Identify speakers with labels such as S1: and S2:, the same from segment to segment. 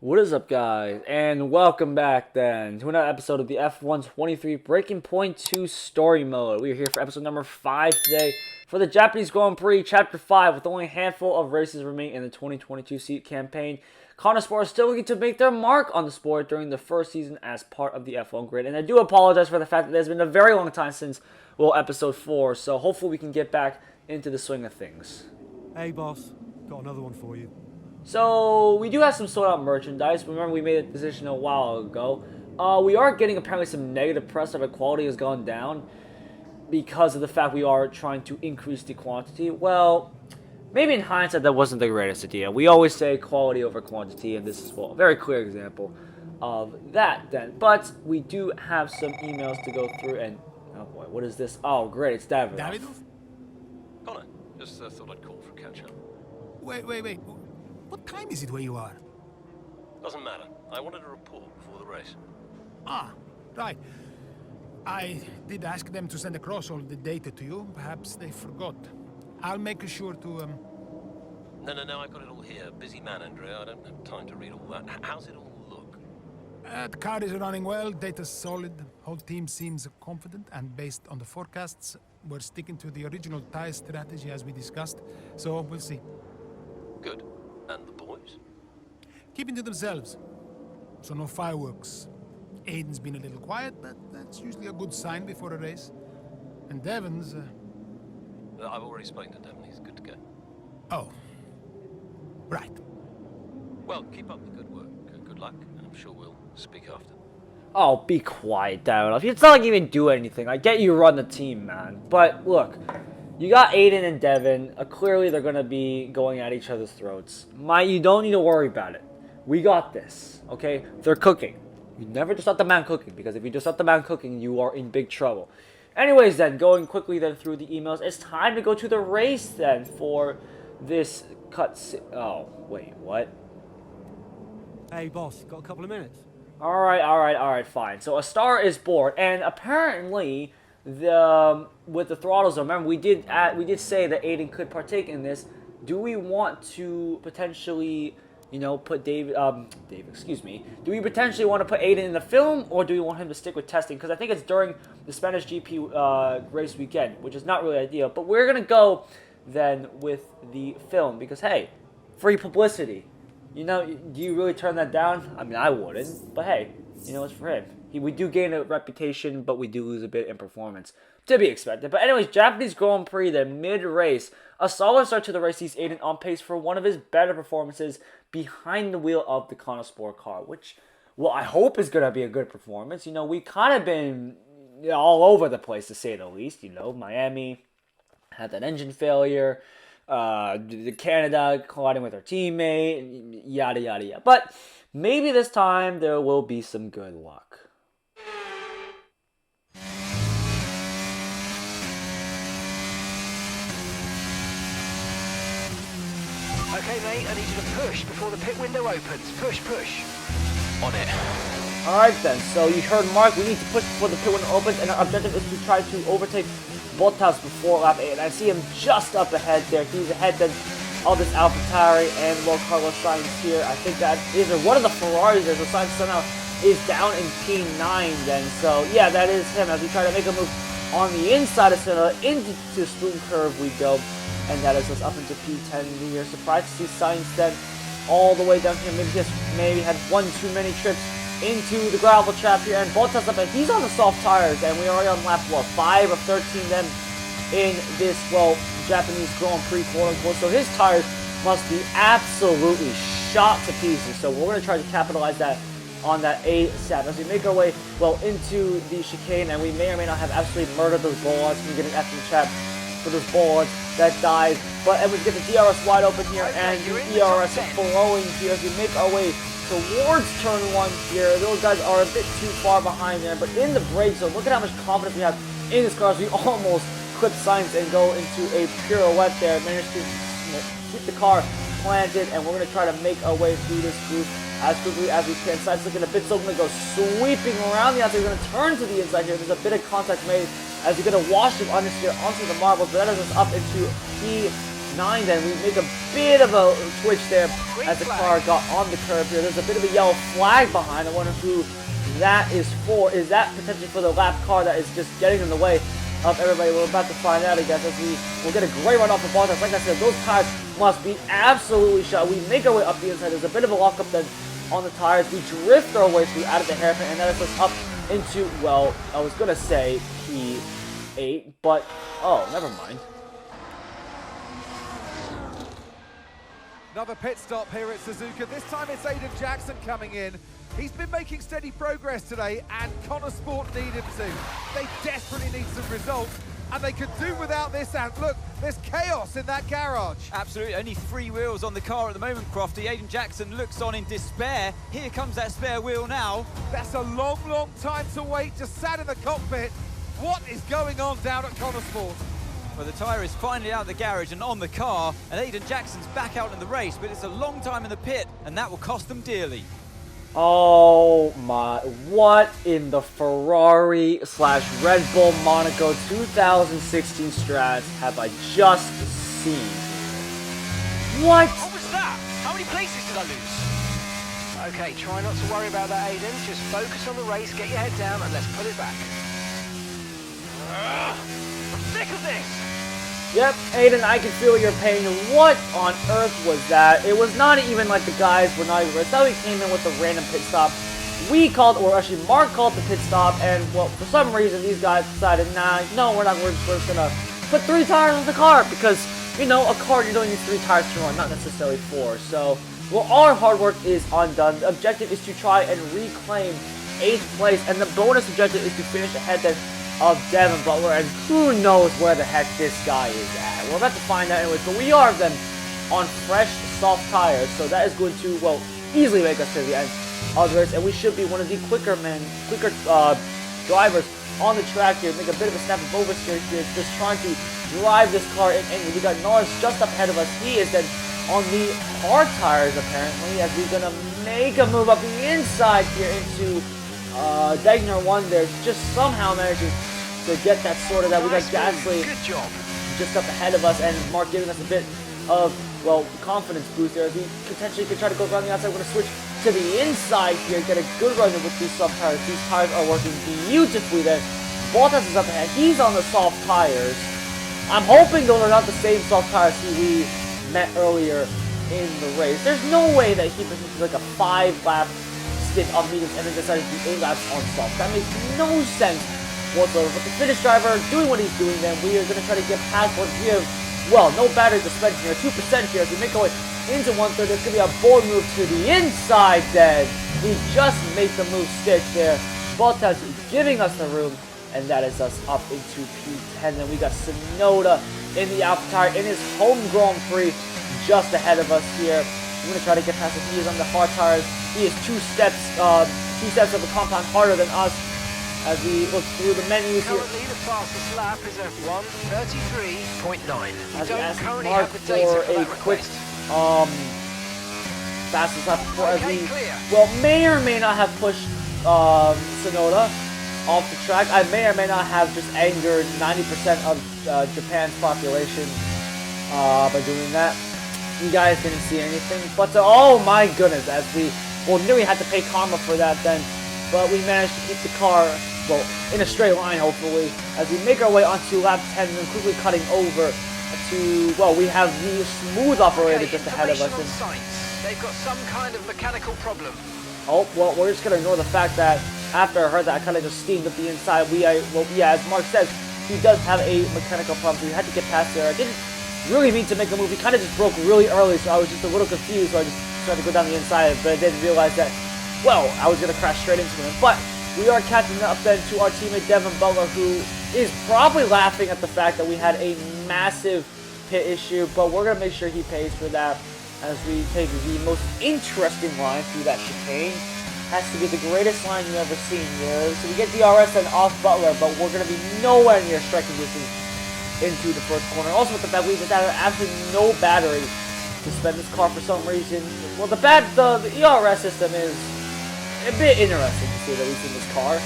S1: What is up, guys? And welcome back then to another episode of the F123 Breaking Point 2 Story Mode. We are here for episode number 5 today for the Japanese Grand Prix Chapter 5 with only a handful of races remaining in the 2022 seat campaign. Konnersport is still looking to make their mark on the sport during the first season as part of the F1 grid. And I do apologize for the fact that it's been a very long time since, episode 4. So hopefully we can get back into the swing of things.
S2: Hey boss, got another one for you.
S1: So, we do have some sold out merchandise. Remember, we made a decision a while ago. We are getting apparently some negative press that our quality has gone down because of the fact we are trying to increase the quantity. Well, maybe in hindsight, that wasn't the greatest idea. We always say quality over quantity, and this is a very clear example of that then. But we do have some emails to go through, and oh boy, what is this? Oh, great, it's David.
S3: Connor, just thought I'd call for a catch-up.
S2: Wait. What time is it where you are?
S3: Doesn't matter. I wanted a report before the race.
S2: Ah, right. I did ask them to send across all the data to you. Perhaps they forgot. I'll make sure to,
S3: No, I got it all here. Busy man, Andrea. I don't have time to read all that. How's it all look?
S2: The car is running well, data's solid. Whole team seems confident, and based on the forecasts, we're sticking to the original tire strategy as we discussed. So, we'll see.
S3: Good. And the boys?
S2: Keeping to themselves. So no fireworks. Aiden's been a little quiet, but that's usually a good sign before a race. And Devon's,
S3: I've already spoken to Devon. He's good to go.
S2: Oh. Right.
S3: Well, keep up the good work. Good luck. I'm sure we'll speak after.
S1: Oh, be quiet, David. It's not like you even do anything. I get you run the team, man. But, look. You got Aiden and Devon. Clearly, they're going to be going at each other's throats. You don't need to worry about it. We got this, okay? They're cooking. You never just let the man cooking, because if you just let the man cooking, you are in big trouble. Anyways, then, going quickly then through the emails, it's time to go to the race then for this Oh, wait, what?
S4: Hey boss, got a couple of minutes?
S1: Alright, fine. So, a star is born, and apparently with the throttles, remember we did say that Aiden could partake in this. Do we want to potentially, put David, excuse me. Do we potentially want to put Aiden in the film, or do we want him to stick with testing? Because I think it's during the Spanish GP race weekend, which is not really ideal. But we're gonna go then with the film because hey, free publicity. Do you really turn that down? I mean, I wouldn't, but hey, it's for him. We do gain a reputation, but we do lose a bit in performance. To be expected. But anyways, Japanese Grand Prix, the mid-race. A solid start to the race sees Aiden on pace for one of his better performances behind the wheel of the Konnersport car, which, well, I hope is going to be a good performance. We kind of been all over the place, to say the least. Miami had that engine failure. Canada colliding with her teammate, yada, yada, yada. But maybe this time there will be some good luck.
S5: Okay, mate, I need you to push before the pit window opens. Push.
S3: On it.
S1: Alright then, so you heard Mark, we need to push before the pit window opens, and our objective is to try to overtake Bottas before lap 8. And I see him just up ahead there. He's ahead then of this AlphaTauri and Carlos Sainz here. I think that is one of the Ferraris there, so Sainz somehow is down in P9 then. So yeah, that is him as we try to make a move on the inside of Senna into the spoon curve we go. And that is us up into P10. We are surprised to see Sainz then all the way down here. Maybe had one too many trips into the gravel trap here. And Bottas up, and he's on the soft tires. And we are already on lap, 5 of 13 then in this, Japanese Grand Prix, quote-unquote. So his tires must be absolutely shot to pieces. So we're going to try to capitalize that on that ASAP as we make our way, into the chicane. And we may or may not have absolutely murdered those bollards from getting after the trap for those bollards that died. But and we get the DRS wide open here, and the ERS flowing here as we make our way towards turn 1 here. Those guys are a bit too far behind there, but in the brake zone, look at how much confidence we have in this car as we almost clip Sainz and go into a pirouette there. Managed to keep the car planted, and we're going to try to make our way through this group as quickly as we can. Sainz looking a bit, so going to go sweeping around the outside. We're going to turn to the inside here. There's a bit of contact made as we're going to wash him understeer onto the marbles, but that is us up into P9 then. We make a bit of a twitch there as the car got on the curb here. There's a bit of a yellow flag behind. I wonder who that is for. Is that potentially for the lap car that is just getting in the way of everybody? We're about to find out, I guess, as we will get a great run off the Bottas. Like I said, those tires must be absolutely shot. We make our way up the inside. There's a bit of a lockup then on the tires. We drift our way through out of the hairpin, and that is us up into, well, I was going to say P8, but, oh, never mind.
S6: Another pit stop here at Suzuka. This time it's Aiden Jackson coming in. He's been making steady progress today, and Konnersport need him to. They desperately need some results, and they could do without this. And look, there's chaos in that garage.
S7: Absolutely, only 3 wheels on the car at the moment, Crofty. Aiden Jackson looks on in despair. Here comes that spare wheel now.
S6: That's a long, long time to wait, just sat in the cockpit. What is going on down at Konnersport?
S7: Well, the tyre is finally out of the garage and on the car, and Aiden Jackson's back out in the race, but it's a long time in the pit, and that will cost them dearly.
S1: Oh my, what in the Ferrari / Red Bull Monaco 2016 Strats have I just seen? What?
S5: What was that? How many places did I lose? Okay, try not to worry about that, Aiden. Just focus on the race, get your head down, and let's put it back. I'm sick of this!
S1: Yep, Aiden, I can feel your pain. What on earth was that? It was not even like the guys were not even. It's how we came in with a random pit stop. We called, or actually Mark called the pit stop, and well, for some reason these guys decided, nah, no, we're not. We're just gonna put 3 tires on the car because you know a car you don't need 3 tires to run, not necessarily 4. So, well, our hard work is undone. The objective is to try and reclaim 8th place, and the bonus objective is to finish ahead then of Devin Butler, and who knows where the heck this guy is at. We'll have to find out anyways, but we are then on fresh, soft tires, so that is going to, well, easily make us to the end of the race, and we should be one of the quicker drivers on the track here. Make a bit of a snap of oversteer here, just trying to drive this car in. And we got Norris just up ahead of us. He is then on the hard tires, apparently, as we're going to make a move up the inside here into Degner 1 there, just somehow managing to get that sorted out. We got Gasly just up ahead of us, and Mark giving us a bit of, well, confidence boost there as we potentially could try to go around the outside. We're going to switch to the inside here, get a good run with these soft tires. These tires are working beautifully there. Bottas is up ahead. He's on the soft tires. I'm hoping those are not the same soft tires we met earlier in the race. There's no way that he was like a 5-lap on mediums and then decided to do 8 laps on soft. That makes no sense whatsoever. But the Finnish driver doing what he's doing, then we are going to try to get past what we have. Well, no battery suspension here, 2% here as we make our way into 1/3. It's going to be a bold move to the inside then. We just make the move stick there. Bottas giving us the room, and that is us up into P10. Then we got Tsunoda in the AlphaTauri in his home Grand Prix just ahead of us here. We're going to try to get past him. He is on the hard tires. He is 2 steps of a compound harder than us as we look through the menus here.
S5: Currently, the fastest lap is at 1:33.9.
S1: As we ask
S5: currently
S1: Mark
S5: have the data
S1: for
S5: for
S1: a
S5: that
S1: quick
S5: request.
S1: fastest lap before as
S5: Okay,
S1: we,
S5: clear.
S1: well, may or may not have pushed Tsunoda off the track. I may or may not have just angered 90% of Japan's population by doing that. You guys didn't see anything, but oh my goodness, as we, well, nearly had to pay karma for that then, but we managed to keep the car, well, in a straight line, hopefully, as we make our way onto lap 10 and then quickly cutting over to, well, we have the smooth operator just ahead of us.
S5: And sites. They've got some kind of mechanical problem.
S1: Oh, well, we're just going to ignore the fact that after I heard that, I kind of just steamed up the inside. Well, yeah, as Mark says, he does have a mechanical problem, so we had to get past there. I didn't really mean to make a move. He kind of just broke really early, so I was just a little confused, so I just tried to go down the inside, but I didn't realize that, well, I was going to crash straight into him. But we are catching up then to our teammate Devin Butler, who is probably laughing at the fact that we had a massive pit issue, but we're going to make sure he pays for that as we take the most interesting line through that chicane. Has to be the greatest line you've ever seen here. So we get DRS and off Butler, but we're going to be nowhere near striking distance into the first corner. Also with the fact we just have absolutely no battery to spend this car for some reason. Well, the ERS system is a bit interesting to say the least in this car.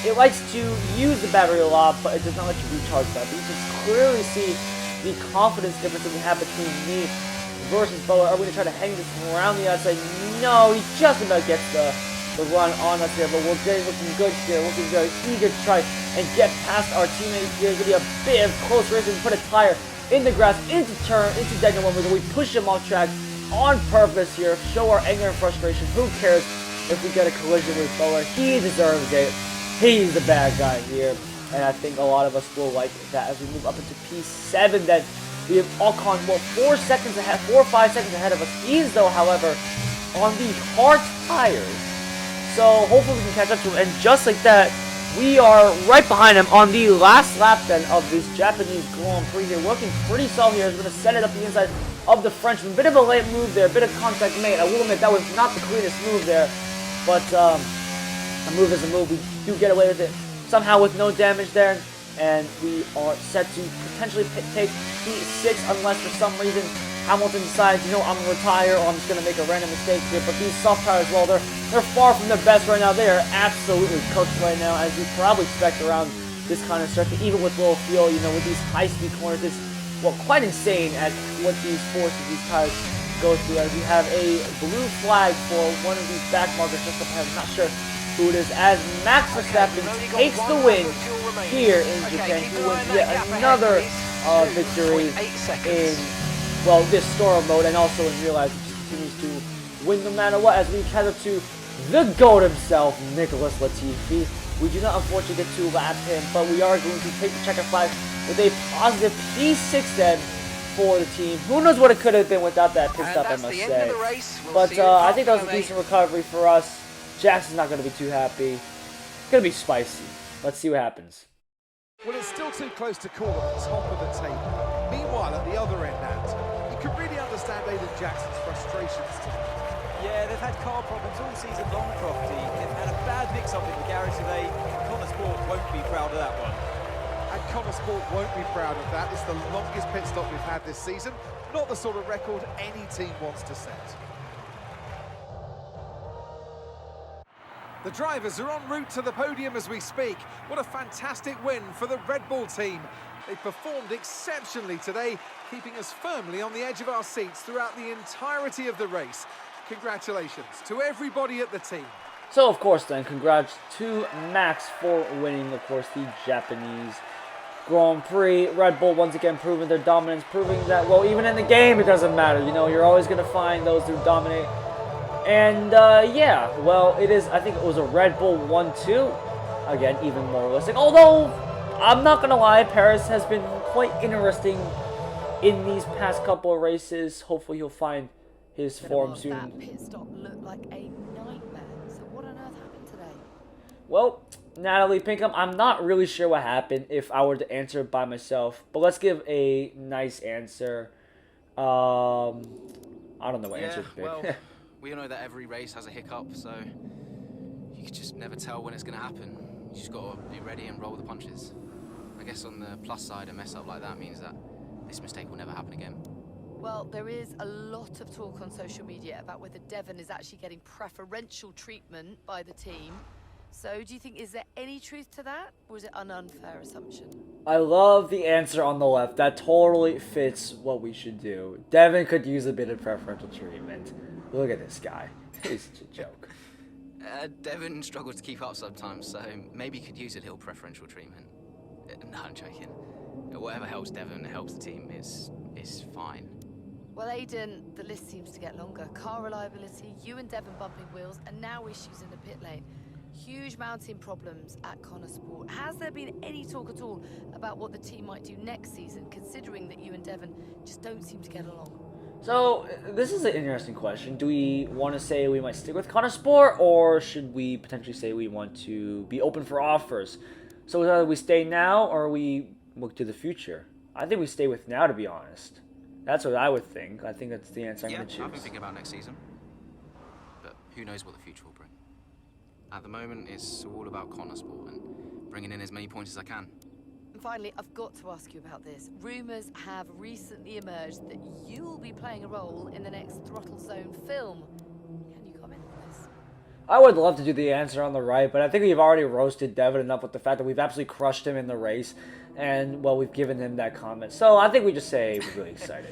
S1: It likes to use the battery a lot, but it does not let you recharge that. But you can clearly see the confidence difference that we have between me versus Boa. Are we going to try to hang this around the outside? No, he just about gets the run on us here, but we're looking good here. Looking very eager to try and get past our teammate here. It's going to be a bit of close race. We put a tire in the grass, into Daniel 1, we push him off track on purpose here. Show our anger and frustration. Who cares if we get a collision with Boa? He deserves it. He's the bad guy here. And I think a lot of us will like that as we move up into P7. Then we have Ocon, well, 4 or 5 seconds ahead of us. He's, though, however, on the hard tires. So hopefully we can catch up to him. And just like that, we are right behind him on the last lap then of this Japanese Grand Prix here. Working pretty solid here. He's going to set it up the inside of the Frenchman. Bit of a late move there. Bit of contact made. I will admit that was not the cleanest move there. But a move is a move. We do get away with it somehow with no damage there. And we are set to potentially take P6 unless for some reason Hamilton decides, you know, I'm going to retire or I'm just going to make a random mistake here. But these soft tires, well, they're far from the best right now. They are absolutely cooked right now, as you probably expect around this kind of circuit. Even with low fuel, you know, with these high-speed corners, it's, well, quite insane at what these forces these tires go through. As you have a blue flag for one of these back markers just up ahead. I'm not sure who it is, as Max Verstappen takes the win here in Japan. He wins yet another victory in, well, this story mode, and also in real life. He continues to win no matter what, as we catch up to the GOAT himself, Nicholas Latifi. We do not unfortunately get to lap him, but we are going to take the checkered flag with a positive P6 then for the team. Who knows what it could have been without that pit stop, I must say. But I think that was a decent recovery for us. Jackson's not going to be too happy. It's going to be spicy. Let's see what happens.
S6: Well, it's still too close to call at the top of the table. Meanwhile, at the other end, Nat, you can really understand Aiden Jackson's frustrations today.
S7: Yeah, they've had car problems all season long, Crofty. They've had a bad mix-up in the garage today. Konnersport won't be proud of that one.
S6: And Konnersport won't be proud of that. It's the longest pit stop we've had this season. Not the sort of record any team wants to set. The drivers are en route to the podium as we speak. What a fantastic win for the Red Bull team. They performed exceptionally today, keeping us firmly on the edge of our seats throughout the entirety of the race. Congratulations to everybody at the team.
S1: So, of course, then, congrats to Max for winning, of course, the Japanese Grand Prix. Red Bull once again proving their dominance, proving that, well, even in the game, it doesn't matter. You know, you're always going to find those who dominate. And, yeah, well, it is, I think it was a Red Bull 1-2. Again, even more realistic. Although, I'm not going to lie, Paris has been quite interesting in these past couple of races. Hopefully he'll find his form soon.
S8: That pit stop looked like a nightmare. So what on earth happened today?
S1: Well, Natalie Pinkham, I'm not really sure what happened if I were to answer it by myself. But let's give a nice answer. I don't know what answer to pick.
S9: Well, we all know that every race has a hiccup, so you can just never tell when it's going to happen. You just got to be ready and roll the punches. I guess on the plus side, a mess up like that means that this mistake will never happen again.
S8: Well, there is a lot of talk on social media about whether Devon is actually getting preferential treatment by the team. So do you think, is there any truth to that, or is it an unfair assumption?
S1: I love the answer on the left. That totally fits what we should do. Devon could use a bit of preferential treatment. Look at this guy. He's a joke.
S9: Devon struggles to keep up sometimes, so maybe he could use a little preferential treatment. No, I'm joking. Whatever helps Devon, helps the team, is fine.
S8: Well, Aiden, the list seems to get longer. Car reliability, you and Devon bumping wheels, and now issues in the pit lane. Huge mounting problems at Konnersport. Has there been any talk at all about what the team might do next season, considering that you and Devon just don't seem to get along?
S1: So, this is an interesting question. Do we want to say we might stick with Konnersport, or should we potentially say we want to be open for offers? So either we stay now, or we look to the future. I think we stay with now, to be honest. That's what I would think. I think that's the answer I'm going to choose.
S9: I've been thinking about next season. But who knows what the future will bring. At the moment, it's all about Konnersport and bringing in as many points as I can.
S8: And finally, I've got to ask you about this. Rumours have recently emerged that you'll be playing a role in the next Throttle Zone film. Can you comment on this?
S1: I would love to do the answer on the right, but I think we've already roasted Devon enough with the fact that we've absolutely crushed him in the race. And, well, we've given him that comment. So I think we just say we're really excited.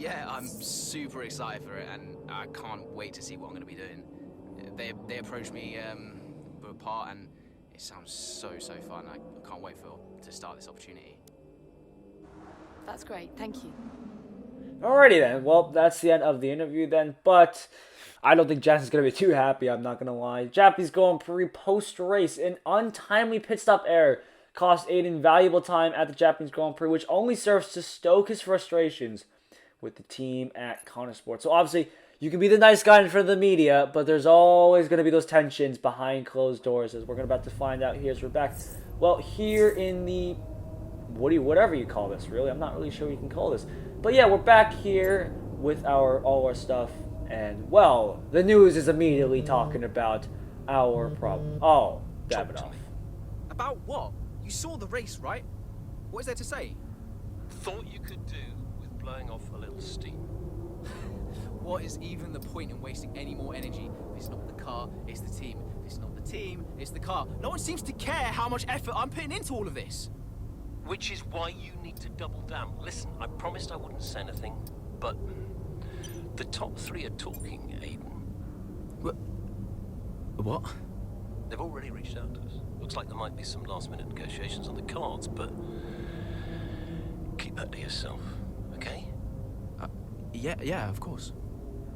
S9: Yeah, I'm super excited for it, and I can't wait to see what I'm going to be doing. They approached me for a part, and it sounds so fun. I can't wait to start this opportunity.
S8: That's great, thank you.
S1: Alrighty then, well, that's the end of the interview then, but I don't think Jackson's going to be too happy, I'm not going to lie. Japanese Grand Prix post-race, an untimely pit stop error cost Aiden valuable time at the Japanese Grand Prix, which only serves to stoke his frustrations with the team at Konnersport. So obviously, you can be the nice guy in front of the media, but there's always going to be those tensions behind closed doors, as we're about to find out here as we're back. Well, here in the whatever you call this, really. I'm not really sure what you can call this. But yeah, we're back here with all our stuff. And, well, the news is immediately talking about our problem. Oh, Davidoff.
S7: About what? You saw the race, right? What is there to say?
S3: Thought you could do with blowing off a little steam.
S7: What is even the point in wasting any more energy? If it's not the car, it's the team. If it's not the team, it's the car. No one seems to care how much effort I'm putting into all of this.
S3: Which is why you need to double down. Listen, I promised I wouldn't say anything, but the top three are talking, Aiden.
S7: What?
S3: They've already reached out to us. Looks like there might be some last-minute negotiations on the cards, but keep that to yourself, okay?
S7: Yeah, of course.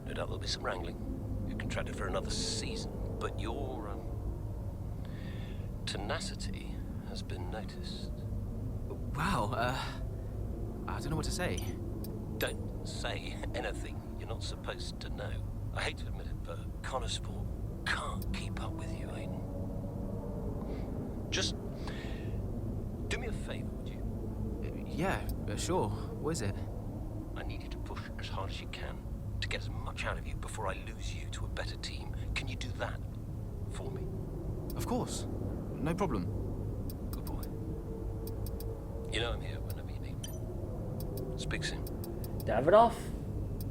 S3: No doubt there'll be some wrangling. You're contracted for another season, but your tenacity has been noticed.
S7: Wow, I don't know what to say.
S3: Don't say anything you're not supposed to know. I hate to admit it, but Konnersport can't keep up with you, Aiden. Just do me a favor, would you?
S7: Yeah, sure. What is it?
S3: I need you to push as hard as you can to get as much out of you before I lose you to a better team. Can you do that for me?
S7: Of course. No problem.
S3: Good boy. You know I'm here whenever you need me. Speak soon.
S1: Davidoff?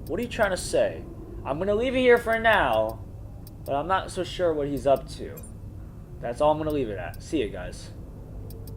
S1: What are you trying to say? I'm going to leave it here for now, but I'm not so sure what he's up to. That's all I'm going to leave it at. See you guys.